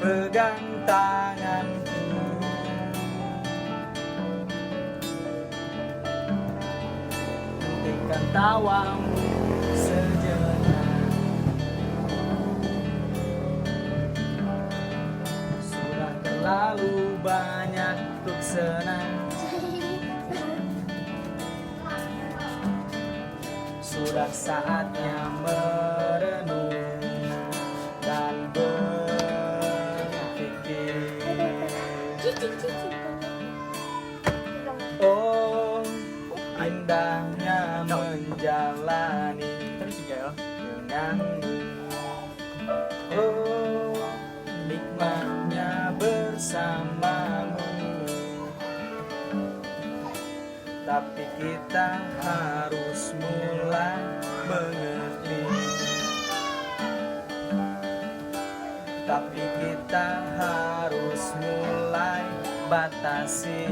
pegang tanganku. Hentikan tawamu sejenak. Sudah terlalu banyak untuk senang. Sudah saatnya merenung dan berpikir. Oh, indahnya menjalani denganmu. Oh, nikmatnya bersamamu. Tapi kita harus mulai mengerti. Tapi kita harus mulai batasi.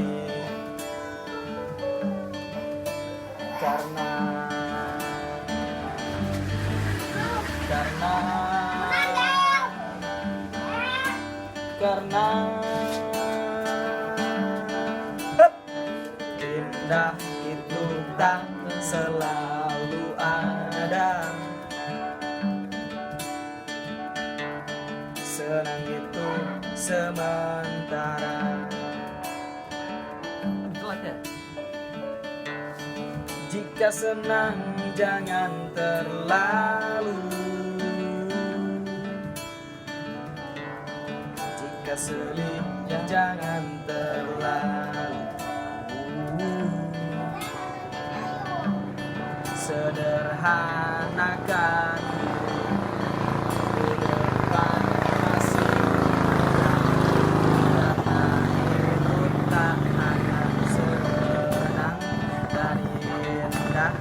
Karena indah itu tak selalu ada. Senang itu sementara. Jika senang jangan terlalu. Jika sedih jangan terlalu. Sederhanakan di depan masih karena hidup tak akan senang dan indah,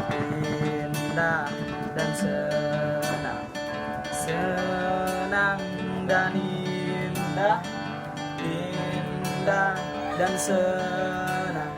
indah dan senang, senang dan indah, indah dan senang.